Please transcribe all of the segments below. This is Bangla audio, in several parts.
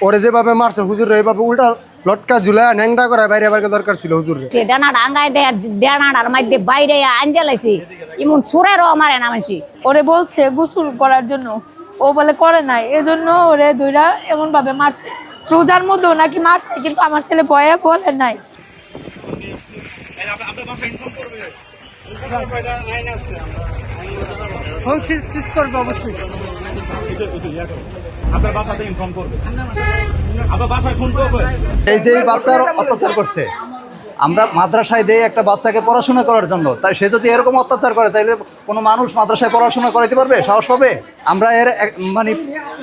ওরে যেভাবে মারছে হুজুর এইভাবে উল্টা লটকা ঝুলায় ন্যাংটা করে বাইরে আবার দরকার ছিল হুজুর। ডানা ডাঙ্গায় দেয় ডানার মধ্যে বাইরে আঞ্জেলাইছি এমন চুরেরও মারে না মানছি। ওরে বলছে গোসল করার জন্য, ও বলে করে নাই, এজন্য ওরে দুইরা এমন ভাবে মারছে। রোজার মধ্যেও নাকি মারছে, কিন্তু আমার ছেলে ভয়ে বলে নাই। এই যে বাচ্চার অত্যাচার করছে, আমরা মাদ্রাসায় দেই একটা বাচ্চাকে পড়াশোনা করার জন্য, তাই সে যদি এরকম অত্যাচার করে তাহলে কোনো মানুষ মাদ্রাসায় পড়াশোনা করাইতে পারবে? সাহস পাবে? আমরা এর মানে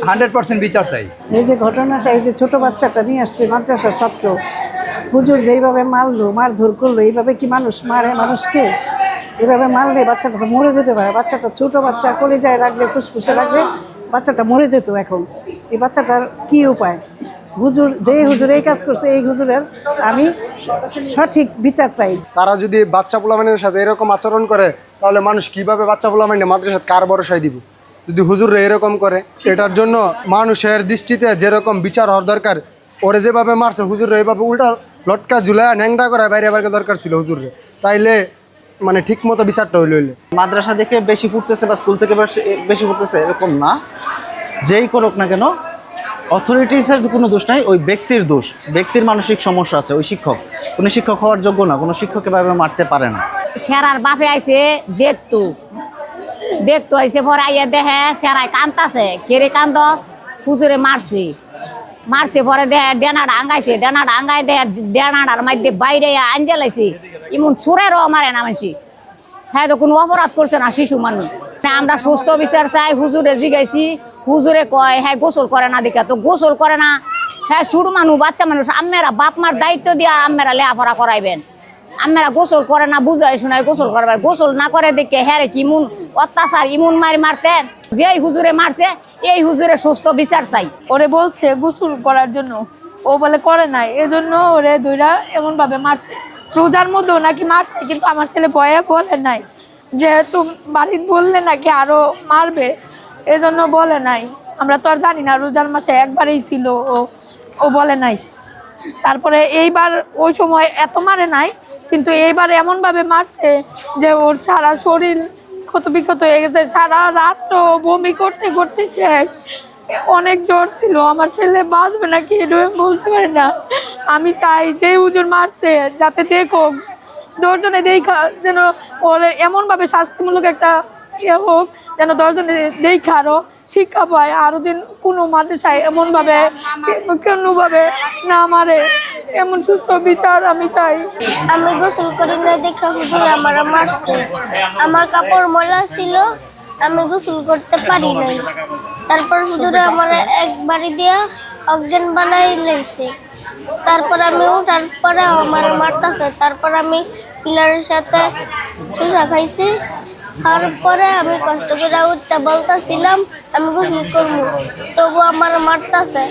100% বিচার চাই। এই যে ঘটনাটা, এই যে ছোট বাচ্চাটা নিয়ে আসছে মাদ্রাসার ছাত্র, হুজুর যেইভাবে মারলো, মারধর করলো, এইভাবে কি মানুষ মারে মানুষকে? এভাবে মারলে বাচ্চাটা তো মরে যেতে পারে। বাচ্চাটা ছোট বাচ্চা, কলিজায় রাখলে, ফুসফুসে রাখলে বাচ্চাটা মরে যেত। এখন এই বাচ্চাটার কি উপায়? হুজুর হুজুর এই কাজ করছে, এই হুজুরের আমি সঠিক বিচার চাই। তারা যদি বাচ্চা পোলামানের সাথে এরকম আচরণ করে তাহলে মানুষ কিভাবে বাচ্চা পোলামানে মাদ্রাসাত কার ভরসায় দিব? যদি হুজুররা এরকম করে, এটার জন্য মানুষের দৃষ্টিতে যেরকম বিচার হওয়ার দরকার, ওরে যেভাবে মারছে হুজুররা এইভাবে উল্টা লটকা ঝুলায় ন্যাংটা করে বাইরে আবার দরকার ছিল হুজুররে। তাইলে মানে ঠিক মতো বিচারটা হইলে মাদ্রাসা দেখে বেশি পড়তেছে বা স্কুল থেকে বেশি পড়তেছে এরকম না। যেই করুক না কেন, অথরিটিসের কোনো দোষ নাই, ওই ব্যক্তির দোষ। ব্যক্তির মানসিক সমস্যা আছে। ওই শিক্ষক কোনো শিক্ষক হওয়ার যোগ্য না, কোনো শিক্ষক এভাবে মারতে পারে না। স্যারার বাপে আইসে দেখতো আইসে পরে আইয়া দেখে স্যারায় কান্দাছে, কেড়ে কান্দ হুজুরে মারছে পরে দেখে ডেনাটা আঙ্গাইছে, ডেনাটা আঙ্গাই দেখে ডেনাটার মধ্যে বাইরে আঞ্জেলাইছি এমন চুরেরও মারে না মানছি। হ্যাঁ, তো কোনো অপরাধ করছে না শিশু মানুষ। আমরা সুস্থ বিচার চাই। হুজুরে জিগাইছি, হুজুরে কয় হ্যাঁ গোসল করে না দেখে, তো গোসল করে না। হ্যাঁ, ছোট মানুষ, বাচ্চা মানুষ, আম্মেরা বাপ মার দায়িত্ব দিয়ে আম্মেরা লেখাপড়া করাইবেন। আম্মেরা গোসল করে না, বুঝাই শোনায় গোসল করবেন। গোসল না করে দেখে হ্যাঁ কি ইমন অত্যাচার, ইমন মারতেন। যেই হুজুরে মারছে এই হুজুরে সুস্থ বিচার চাই। ওরে বলছে গোসল করার জন্য, ও বলে করে নাই, এজন্য ওরে দুইরা এমন ভাবে মারছে। রোজার মধ্যেও নাকি মারছে, কিন্তু আমার ছেলে ভয়ে বলে নাই। যেহেতু বাড়ির বললে নাকি আরো মারবে, এজন্য বলে নাই। আমরা তো আর জানি না, রোজার মাসে একবারেই ছিল, ও বলে নাই। তারপরে এইবার ওই সময় এত মারে নাই, কিন্তু এইবার এমনভাবে মারছে যে ওর সারা শরীর ক্ষত বিক্ষত হয়ে গেছে। সারা রাত্র বমি করতে করতে শেষ। অনেক জ্বর ছিল। আমার ছেলে বাঁচবে নাকি এটা বলতে পারি না। আমি চাই যে হুজুর মারছে যাতে দেখো, দশজনে দেখা যেন ওর এমনভাবে শাস্তিমূলক একটা ইয়ে হোক, যেন দশজনে দেখা আরো শিক্ষা পায়। আরো দিন কোনো মাদ্রাসায় এমনভাবে কোনোভাবে না মারে, এমন সুস্থ বিচার আমি চাই। আমি গোসল করি না দেখে হুজুর আমার মারছে। আমার কাপড় ময়লা ছিল, আমি গোসল করতে পারি নাই। তারপর হুজুরে আমার একবারই দিয়া অক্সিজেন বানাই লইছে। তারপর আমি ওঠার পরে আমার মারতেছে। তারপর আমি পিলারের সাথে চুষা খাইছি। তারপরে আমি কষ্ট করে উঠতে বলতেছিলাম আমি গোসল করবো, তবু আমার মারতেছে।